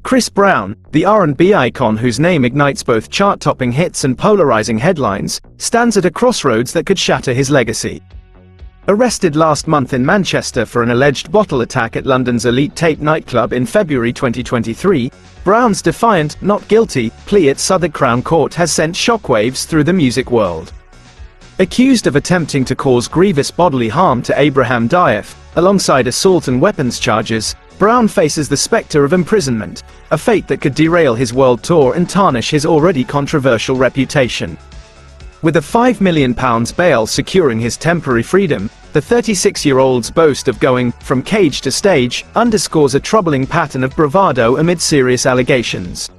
Chris Brown, the R&B icon whose name ignites both chart-topping hits and polarizing headlines, stands at a crossroads that could shatter his legacy. Arrested last month in Manchester for an alleged bottle attack at London's elite Tape nightclub in February 2023, Brown's defiant, not guilty, plea at Southwark Crown Court has sent shockwaves through the music world. Accused of attempting to cause grievous bodily harm to Diaw, alongside assault and weapons charges, Brown faces the spectre of imprisonment, a fate that could derail his world tour and tarnish his already controversial reputation. With a £5 million bail securing his temporary freedom, the 36-year-old's boast of going from cage to stage underscores a troubling pattern of bravado amid serious allegations.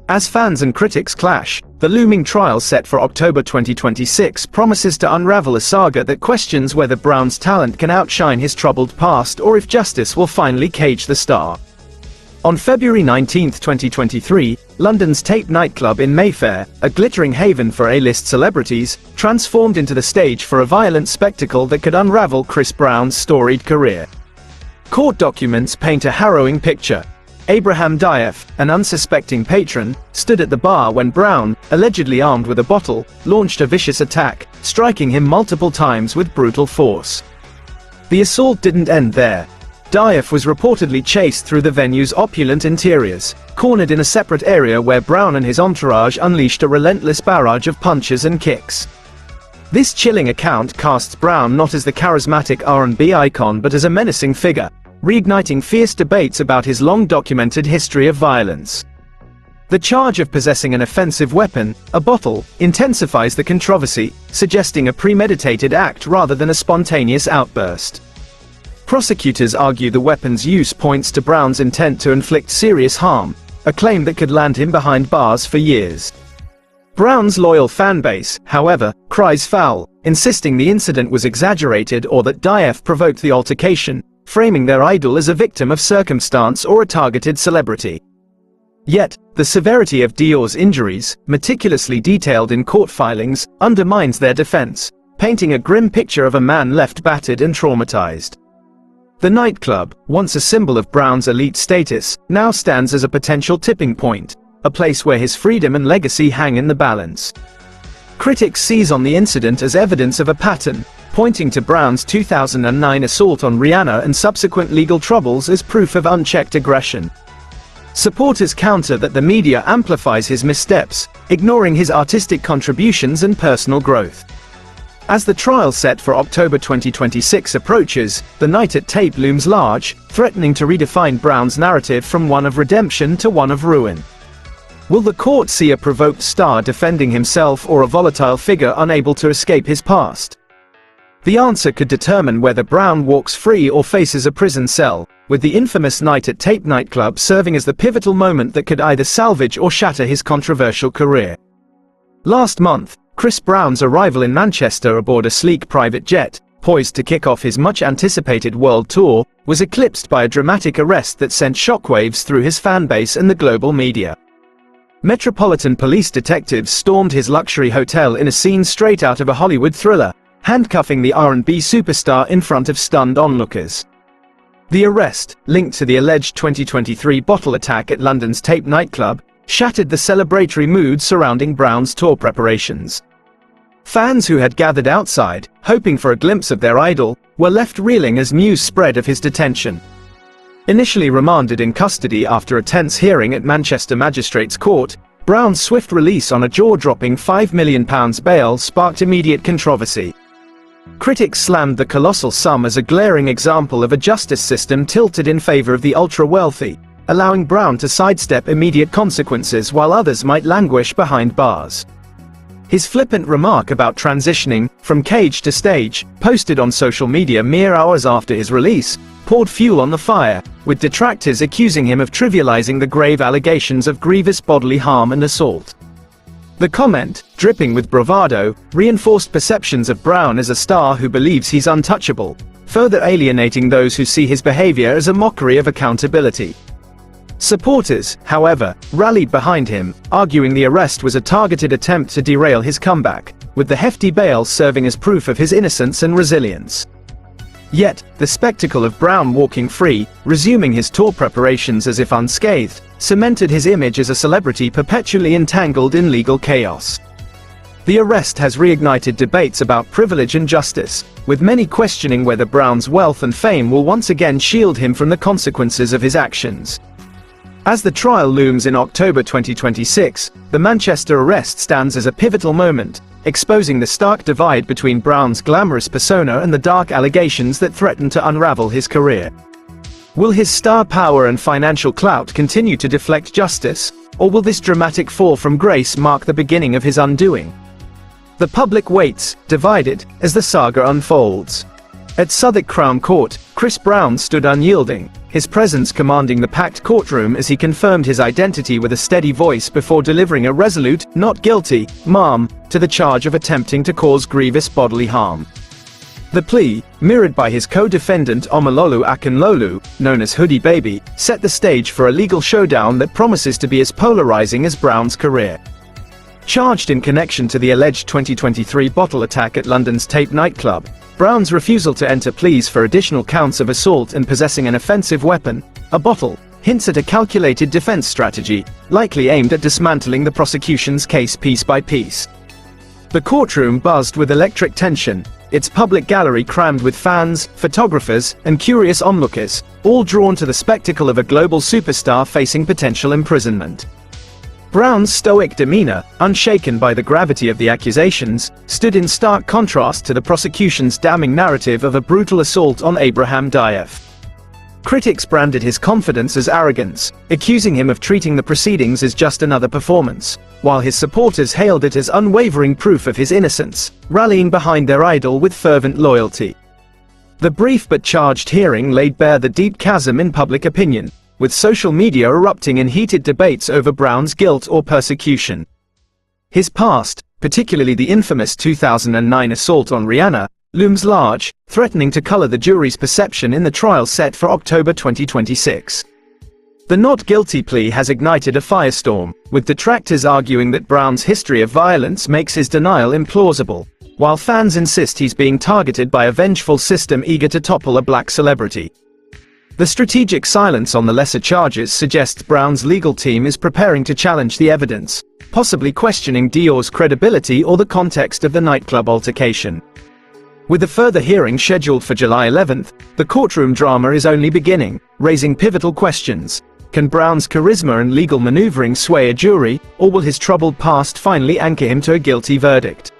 As fans and critics clash, the looming trial set for October 2026 promises to unravel a saga that questions whether Brown's talent can outshine his troubled past or if justice will finally cage the star. On February 19, 2023, London's Tape nightclub in Mayfair, a glittering haven for A-list celebrities, transformed into the stage for a violent spectacle that could unravel Chris Brown's storied career. Court documents paint a harrowing picture. Diaw, an unsuspecting patron, stood at the bar when Brown, allegedly armed with a bottle, launched a vicious attack, striking him multiple times with brutal force. The assault didn't end there. Diaw was reportedly chased through the venue's opulent interiors, cornered in a separate area where Brown and his entourage unleashed a relentless barrage of punches and kicks. This chilling account casts Brown not as the charismatic R&B icon but as a menacing figure, reigniting fierce debates about his long-documented history of violence. The charge of possessing an offensive weapon, a bottle, intensifies the controversy, suggesting a premeditated act rather than a spontaneous outburst. Prosecutors argue the weapon's use points to Brown's intent to inflict serious harm, a claim that could land him behind bars for years. Brown's loyal fanbase, however, cries foul, insisting the incident was exaggerated or that Diaw provoked the altercation, framing their idol as a victim of circumstance or a targeted celebrity. Yet, the severity of Diaw's injuries, meticulously detailed in court filings, undermines their defense, painting a grim picture of a man left battered and traumatized. The nightclub, once a symbol of Brown's elite status, now stands as a potential tipping point, a place where his freedom and legacy hang in the balance. Critics seize on the incident as evidence of a pattern, pointing to Brown's 2009 assault on Rihanna and subsequent legal troubles as proof of unchecked aggression. Supporters counter that the media amplifies his missteps, ignoring his artistic contributions and personal growth. As the trial set for October 2026 approaches, the night at Tape looms large, threatening to redefine Brown's narrative from one of redemption to one of ruin. Will the court see a provoked star defending himself or a volatile figure unable to escape his past? The answer could determine whether Brown walks free or faces a prison cell, with the infamous night at Tape nightclub serving as the pivotal moment that could either salvage or shatter his controversial career. Last month, Chris Brown's arrival in Manchester aboard a sleek private jet, poised to kick off his much-anticipated world tour, was eclipsed by a dramatic arrest that sent shockwaves through his fanbase and the global media. Metropolitan Police detectives stormed his luxury hotel in a scene straight out of a Hollywood thriller, handcuffing the R&B superstar in front of stunned onlookers. The arrest, linked to the alleged 2023 bottle attack at London's Tape nightclub, shattered the celebratory mood surrounding Brown's tour preparations. Fans who had gathered outside, hoping for a glimpse of their idol, were left reeling as news spread of his detention. Initially remanded in custody after a tense hearing at Manchester Magistrates' Court, Brown's swift release on a jaw-dropping £5 million bail sparked immediate controversy. Critics slammed the colossal sum as a glaring example of a justice system tilted in favor of the ultra-wealthy, allowing Brown to sidestep immediate consequences while others might languish behind bars. His flippant remark about transitioning from cage to stage, posted on social media mere hours after his release, poured fuel on the fire, with detractors accusing him of trivializing the grave allegations of grievous bodily harm and assault. The comment, dripping with bravado, reinforced perceptions of Brown as a star who believes he's untouchable, further alienating those who see his behavior as a mockery of accountability. Supporters, however, rallied behind him, arguing the arrest was a targeted attempt to derail his comeback, with the hefty bail serving as proof of his innocence and resilience. Yet, the spectacle of Brown walking free, resuming his tour preparations as if unscathed, cemented his image as a celebrity perpetually entangled in legal chaos. The arrest has reignited debates about privilege and justice, with many questioning whether Brown's wealth and fame will once again shield him from the consequences of his actions. As the trial looms in October 2026, the Manchester arrest stands as a pivotal moment, exposing the stark divide between Brown's glamorous persona and the dark allegations that threaten to unravel his career. Will his star power and financial clout continue to deflect justice, or will this dramatic fall from grace mark the beginning of his undoing? The public waits, divided, as the saga unfolds. At Southwark Crown Court, Chris Brown stood unyielding, his presence commanding the packed courtroom as he confirmed his identity with a steady voice before delivering a resolute, "Not guilty, ma'am," to the charge of attempting to cause grievous bodily harm. The plea, mirrored by his co-defendant Omalolu Akinlolu, known as Hoody Baby, set the stage for a legal showdown that promises to be as polarizing as Brown's career. Charged in connection to the alleged 2023 bottle attack at London's Tape nightclub, Brown's refusal to enter pleas for additional counts of assault and possessing an offensive weapon, a bottle, hints at a calculated defense strategy, likely aimed at dismantling the prosecution's case piece by piece. The courtroom buzzed with electric tension, its public gallery crammed with fans, photographers, and curious onlookers, all drawn to the spectacle of a global superstar facing potential imprisonment. Brown's stoic demeanor, unshaken by the gravity of the accusations, stood in stark contrast to the prosecution's damning narrative of a brutal assault on Abraham Diaw. Critics branded his confidence as arrogance, accusing him of treating the proceedings as just another performance, while his supporters hailed it as unwavering proof of his innocence, rallying behind their idol with fervent loyalty. The brief but charged hearing laid bare the deep chasm in public opinion, with social media erupting in heated debates over Brown's guilt or persecution. His past, particularly the infamous 2009 assault on Rihanna, looms large, threatening to color the jury's perception in the trial set for October 2026. The not guilty plea has ignited a firestorm, with detractors arguing that Brown's history of violence makes his denial implausible, while fans insist he's being targeted by a vengeful system eager to topple a black celebrity. The strategic silence on the lesser charges suggests Brown's legal team is preparing to challenge the evidence, possibly questioning Diaw's credibility or the context of the nightclub altercation. With a further hearing scheduled for July 11th, the courtroom drama is only beginning, raising pivotal questions. Can Brown's charisma and legal maneuvering sway a jury, or will his troubled past finally anchor him to a guilty verdict?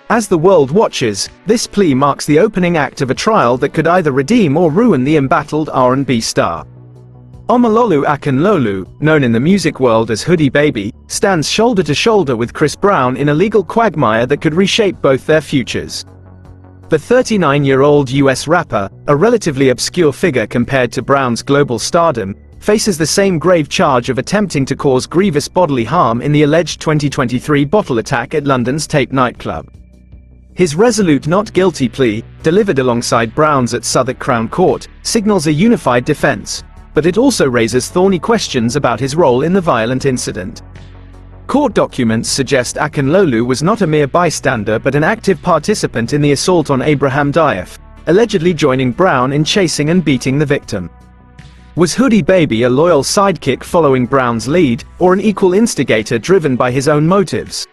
As the world watches, this plea marks the opening act of a trial that could either redeem or ruin the embattled R&B star. Omalolu Akinlolu, known in the music world as Hoody Baby, stands shoulder to shoulder with Chris Brown in a legal quagmire that could reshape both their futures. The 39-year-old US rapper, a relatively obscure figure compared to Brown's global stardom, faces the same grave charge of attempting to cause grievous bodily harm in the alleged 2023 bottle attack at London's Tape nightclub. His resolute not guilty plea, delivered alongside Brown's at Southwark Crown Court, signals a unified defense, but it also raises thorny questions about his role in the violent incident. Court documents suggest Akinlolu was not a mere bystander but an active participant in the assault on Abraham Diaw, allegedly joining Brown in chasing and beating the victim. Was Hoody Baby a loyal sidekick following Brown's lead, or an equal instigator driven by his own motives?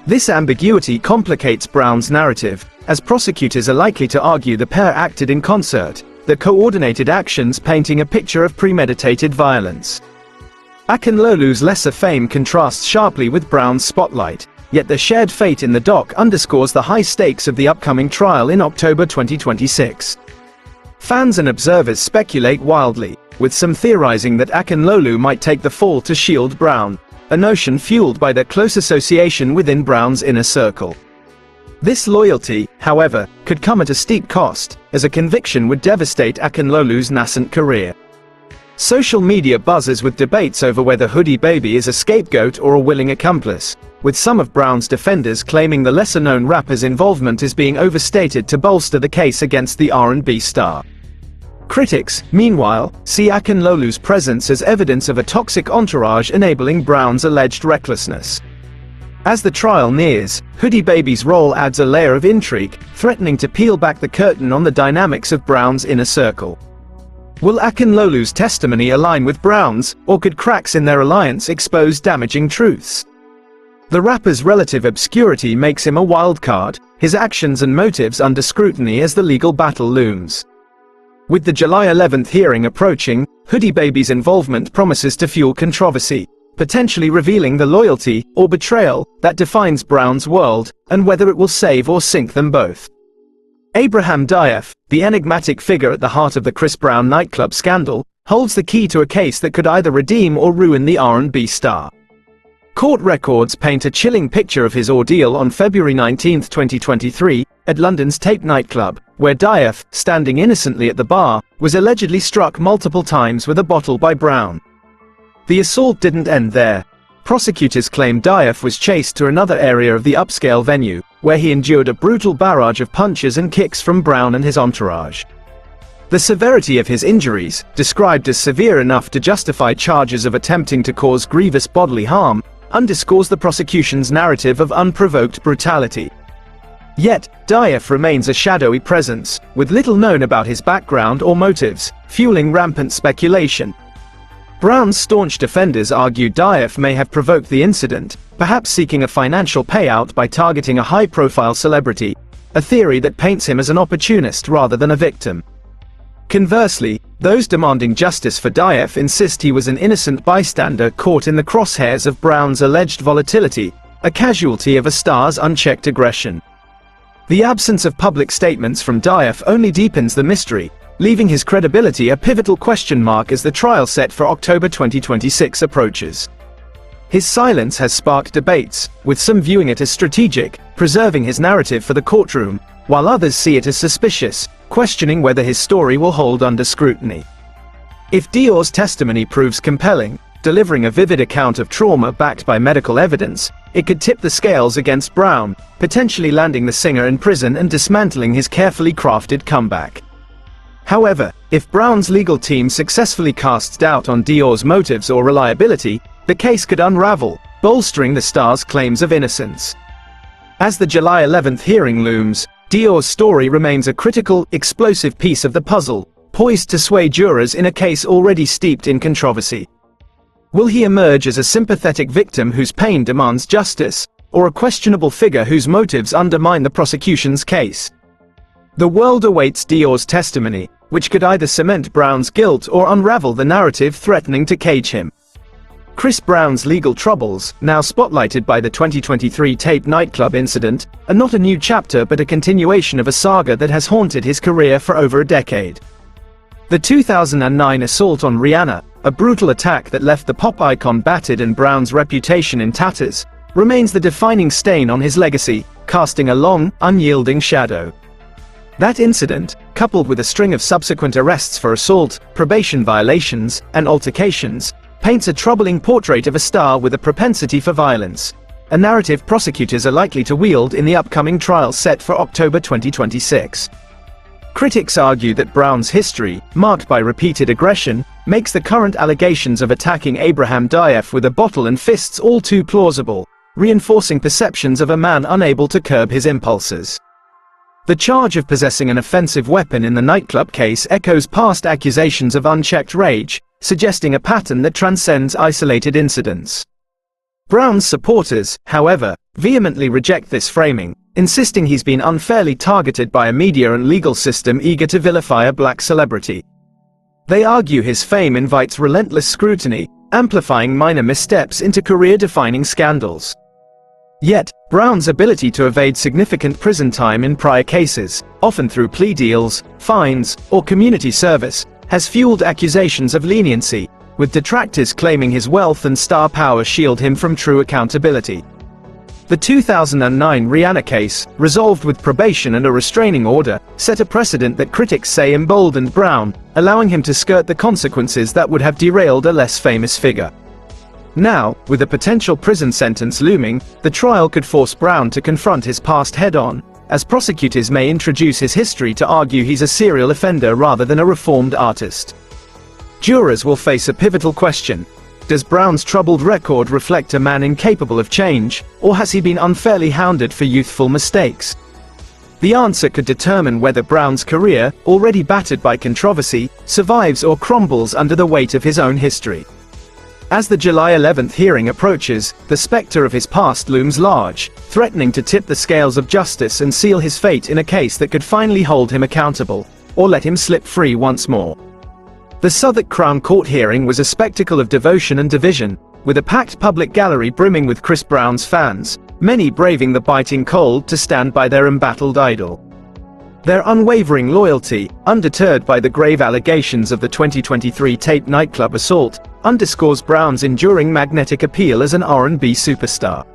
This ambiguity complicates Brown's narrative, as prosecutors are likely to argue the pair acted in concert, their coordinated actions painting a picture of premeditated violence. Akinlolu's lesser fame contrasts sharply with Brown's spotlight, yet their shared fate in the dock underscores the high stakes of the upcoming trial in October 2026. Fans and observers speculate wildly, with some theorizing that Akinlolu might take the fall to shield Brown, a notion fueled by their close association within Brown's inner circle. This loyalty, however, could come at a steep cost, as a conviction would devastate Akinlolu's nascent career. Social media buzzes with debates over whether Hoody Baby is a scapegoat or a willing accomplice, with some of Brown's defenders claiming the lesser-known rapper's involvement is being overstated to bolster the case against the R&B star. Critics, meanwhile, see Akinlolu's presence as evidence of a toxic entourage enabling Brown's alleged recklessness. As the trial nears, Hoody Baby's role adds a layer of intrigue, threatening to peel back the curtain on the dynamics of Brown's inner circle. Will Akinlolu's testimony align with Brown's, or could cracks in their alliance expose damaging truths? The rapper's relative obscurity makes him a wild card, his actions and motives under scrutiny as the legal battle looms. With the July 11th hearing approaching, Hoody Baby's involvement promises to fuel controversy, potentially revealing the loyalty, or betrayal, that defines Brown's world, and whether it will save or sink them both. Abraham Diaw, the enigmatic figure at the heart of the Chris Brown nightclub scandal, holds the key to a case that could either redeem or ruin the R&B star. Court records paint a chilling picture of his ordeal on February 19, 2023, at London's Tape nightclub, where Diaw, standing innocently at the bar, was allegedly struck multiple times with a bottle by Brown. The assault didn't end there. Prosecutors claim Diaw was chased to another area of the upscale venue, where he endured a brutal barrage of punches and kicks from Brown and his entourage. The severity of his injuries, described as severe enough to justify charges of attempting to cause grievous bodily harm, underscores the prosecution's narrative of unprovoked brutality. Yet, Diaw remains a shadowy presence, with little known about his background or motives, fueling rampant speculation. Brown's staunch defenders argue Diaw may have provoked the incident, perhaps seeking a financial payout by targeting a high-profile celebrity, a theory that paints him as an opportunist rather than a victim. Conversely, those demanding justice for Diaw insist he was an innocent bystander caught in the crosshairs of Brown's alleged volatility, a casualty of a star's unchecked aggression. The absence of public statements from Diaw only deepens the mystery, leaving his credibility a pivotal question mark as the trial set for October 2026 approaches. His silence has sparked debates, with some viewing it as strategic, preserving his narrative for the courtroom, while others see it as suspicious, questioning whether his story will hold under scrutiny. If Diaw's testimony proves compelling, delivering a vivid account of trauma backed by medical evidence, it could tip the scales against Brown, potentially landing the singer in prison and dismantling his carefully crafted comeback. However, if Brown's legal team successfully casts doubt on Diaw's motives or reliability, the case could unravel, bolstering the star's claims of innocence. As the July 11th hearing looms, Diaw's story remains a critical, explosive piece of the puzzle, poised to sway jurors in a case already steeped in controversy. Will he emerge as a sympathetic victim whose pain demands justice, or a questionable figure whose motives undermine the prosecution's case? The world awaits Diaw's testimony, which could either cement Brown's guilt or unravel the narrative threatening to cage him. Chris Brown's legal troubles, now spotlighted by the 2023 Tape nightclub incident, are not a new chapter but a continuation of a saga that has haunted his career for over a decade. The 2009 assault on Rihanna, a brutal attack that left the pop icon battered and Brown's reputation in tatters, remains the defining stain on his legacy, casting a long, unyielding shadow. That incident, coupled with a string of subsequent arrests for assault, probation violations, and altercations, paints a troubling portrait of a star with a propensity for violence, a narrative prosecutors are likely to wield in the upcoming trial set for October 2026. Critics argue that Brown's history, marked by repeated aggression, makes the current allegations of attacking Abraham Diaw with a bottle and fists all too plausible, reinforcing perceptions of a man unable to curb his impulses. The charge of possessing an offensive weapon in the nightclub case echoes past accusations of unchecked rage, suggesting a pattern that transcends isolated incidents. Brown's supporters, however, vehemently reject this framing, insisting he's been unfairly targeted by a media and legal system eager to vilify a black celebrity. They argue his fame invites relentless scrutiny, amplifying minor missteps into career-defining scandals. Yet, Brown's ability to evade significant prison time in prior cases, often through plea deals, fines, or community service, has fueled accusations of leniency, with detractors claiming his wealth and star power shield him from true accountability. The 2009 Rihanna case, resolved with probation and a restraining order, set a precedent that critics say emboldened Brown, allowing him to skirt the consequences that would have derailed a less famous figure. Now, with a potential prison sentence looming, the trial could force Brown to confront his past head-on, as prosecutors may introduce his history to argue he's a serial offender rather than a reformed artist. Jurors will face a pivotal question. Does Brown's troubled record reflect a man incapable of change, or has he been unfairly hounded for youthful mistakes? The answer could determine whether Brown's career, already battered by controversy, survives or crumbles under the weight of his own history. As the July 11th hearing approaches, the specter of his past looms large, threatening to tip the scales of justice and seal his fate in a case that could finally hold him accountable, or let him slip free once more. The Southwark Crown Court hearing was a spectacle of devotion and division, with a packed public gallery brimming with Chris Brown's fans, many braving the biting cold to stand by their embattled idol. Their unwavering loyalty, undeterred by the grave allegations of the 2023 taped nightclub assault, underscores Brown's enduring magnetic appeal as an R&B superstar.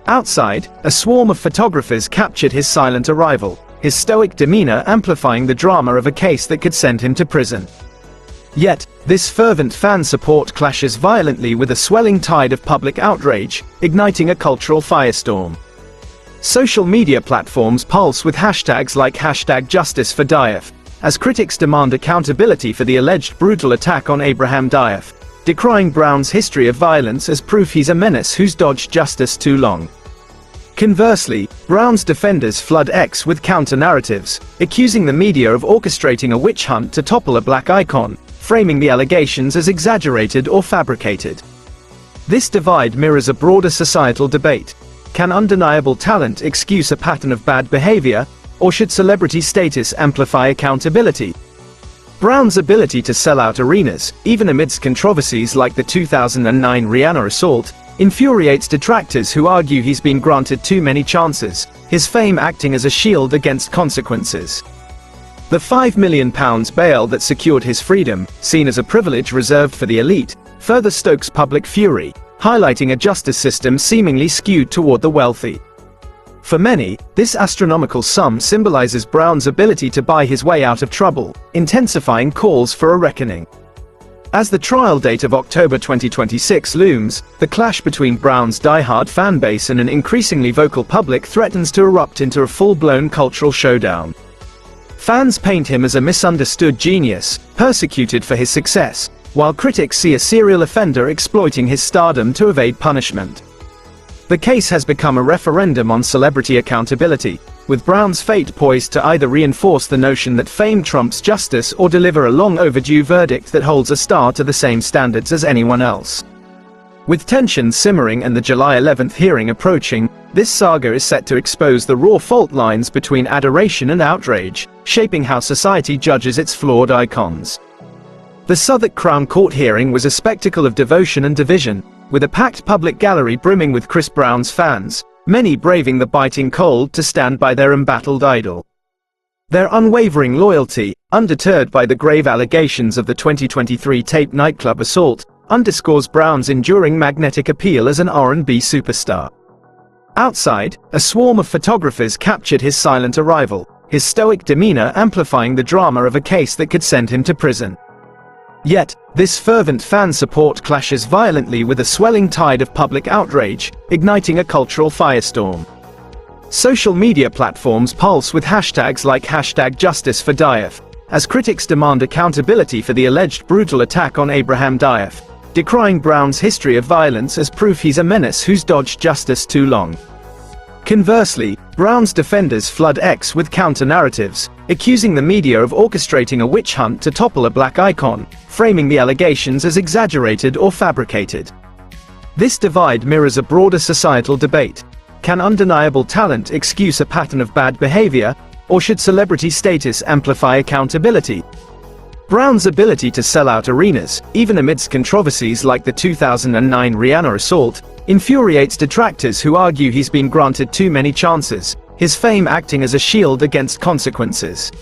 Outside, a swarm of photographers captured his silent arrival, his stoic demeanor amplifying the drama of a case that could send him to prison. Yet, this fervent fan support clashes violently with a swelling tide of public outrage, igniting a cultural firestorm. Social media platforms pulse with hashtags like #JusticeForDiaw, as critics demand accountability for the alleged brutal attack on Abraham Diaw, decrying Brown's history of violence as proof he's a menace who's dodged justice too long. Conversely, Brown's defenders flood X with counter-narratives, accusing the media of orchestrating a witch hunt to topple a black icon, framing the allegations as exaggerated or fabricated. This divide mirrors a broader societal debate. Can undeniable talent excuse a pattern of bad behavior, or should celebrity status amplify accountability? Brown's ability to sell out arenas, even amidst controversies like the 2009 Rihanna assault, infuriates detractors who argue he's been granted too many chances, his fame acting as a shield against consequences. The £5 million bail that secured his freedom, seen as a privilege reserved for the elite, further stokes public fury, highlighting a justice system seemingly skewed toward the wealthy. For many, this astronomical sum symbolizes Brown's ability to buy his way out of trouble, intensifying calls for a reckoning. As the trial date of October 2026 looms, the clash between Brown's die-hard fanbase and an increasingly vocal public threatens to erupt into a full-blown cultural showdown. Fans paint him as a misunderstood genius, persecuted for his success, while critics see a serial offender exploiting his stardom to evade punishment. The case has become a referendum on celebrity accountability, with Brown's fate poised to either reinforce the notion that fame trumps justice or deliver a long-overdue verdict that holds a star to the same standards as anyone else. With tensions simmering and the July 11th hearing approaching, this saga is set to expose the raw fault lines between adoration and outrage, shaping how society judges its flawed icons. The Southwark Crown Court hearing was a spectacle of devotion and division, with a packed public gallery brimming with Chris Brown's fans, many braving the biting cold to stand by their embattled idol. Their unwavering loyalty, undeterred by the grave allegations of the 2023 taped nightclub assault, underscores Brown's enduring magnetic appeal as an R&B superstar. Outside, a swarm of photographers captured his silent arrival, his stoic demeanor amplifying the drama of a case that could send him to prison. Yet, this fervent fan support clashes violently with a swelling tide of public outrage, igniting a cultural firestorm. Social media platforms pulse with hashtags like #JusticeForDiaw, as critics demand accountability for the alleged brutal attack on Abraham Diaw, decrying Brown's history of violence as proof he's a menace who's dodged justice too long. Conversely, Brown's defenders flood X with counter-narratives, accusing the media of orchestrating a witch hunt to topple a black icon, framing the allegations as exaggerated or fabricated. This divide mirrors a broader societal debate. Can undeniable talent excuse a pattern of bad behavior, or should celebrity status amplify accountability? Brown's ability to sell out arenas, even amidst controversies like the 2009 Rihanna assault, infuriates detractors who argue he's been granted too many chances, his fame acting as a shield against consequences.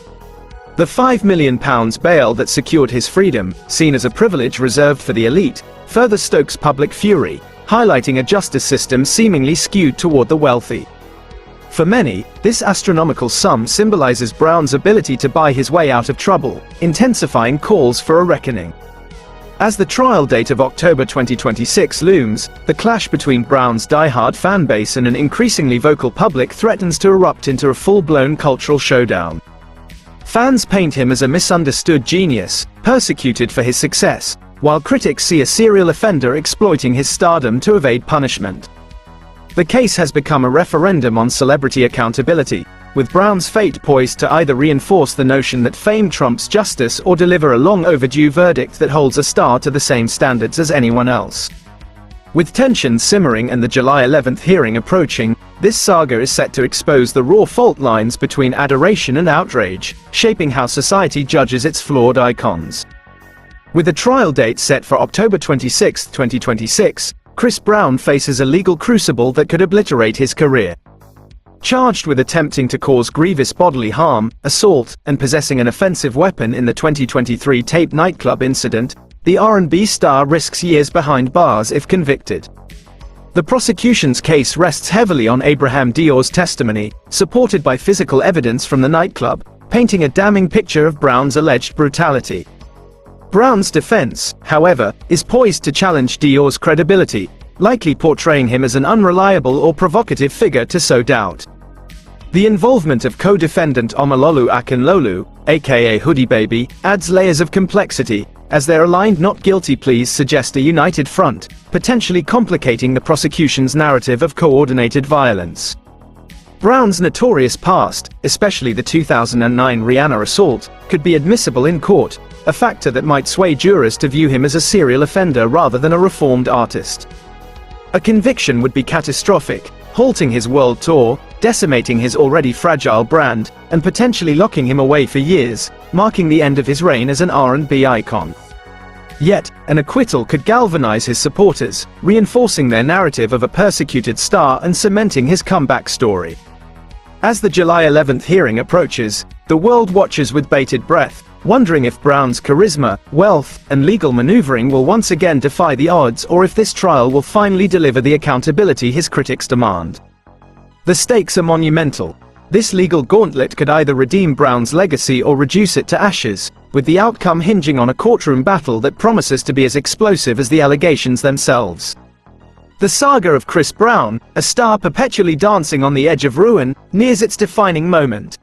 The £5 million bail that secured his freedom, seen as a privilege reserved for the elite, further stokes public fury, highlighting a justice system seemingly skewed toward the wealthy. For many, this astronomical sum symbolizes Brown's ability to buy his way out of trouble, intensifying calls for a reckoning. As the trial date of October 2026 looms, the clash between Brown's die-hard fanbase and an increasingly vocal public threatens to erupt into a full-blown cultural showdown. Fans paint him as a misunderstood genius, persecuted for his success, while critics see a serial offender exploiting his stardom to evade punishment. The case has become a referendum on celebrity accountability, with Brown's fate poised to either reinforce the notion that fame trumps justice or deliver a long overdue verdict that holds a star to the same standards as anyone else. With tensions simmering and the July 11th hearing approaching, this saga is set to expose the raw fault lines between adoration and outrage, shaping how society judges its flawed icons. With a trial date set for October 26, 2026, Chris Brown faces a legal crucible that could obliterate his career. Charged with attempting to cause grievous bodily harm, assault, and possessing an offensive weapon in the 2023 tape Nightclub incident, the R&B star risks years behind bars if convicted. The prosecution's case rests heavily on Abraham Diaw's testimony, supported by physical evidence from the nightclub, painting a damning picture of Brown's alleged brutality. Brown's defense, however, is poised to challenge Diaw's credibility, likely portraying him as an unreliable or provocative figure to sow doubt. The involvement of co-defendant Omalolu Akinlolu, aka Hoody Baby, adds layers of complexity, as their aligned not guilty pleas suggest a united front, potentially complicating the prosecution's narrative of coordinated violence. Brown's notorious past, especially the 2009 Rihanna assault, could be admissible in court, a factor that might sway jurors to view him as a serial offender rather than a reformed artist. A conviction would be catastrophic, halting his world tour, decimating his already fragile brand, and potentially locking him away for years, marking the end of his reign as an R&B icon. Yet, an acquittal could galvanize his supporters, reinforcing their narrative of a persecuted star and cementing his comeback story. As the July 11th hearing approaches, the world watches with bated breath, wondering if Brown's charisma, wealth, and legal maneuvering will once again defy the odds or if this trial will finally deliver the accountability his critics demand. The stakes are monumental. This legal gauntlet could either redeem Brown's legacy or reduce it to ashes, with the outcome hinging on a courtroom battle that promises to be as explosive as the allegations themselves. The saga of Chris Brown, a star perpetually dancing on the edge of ruin, nears its defining moment.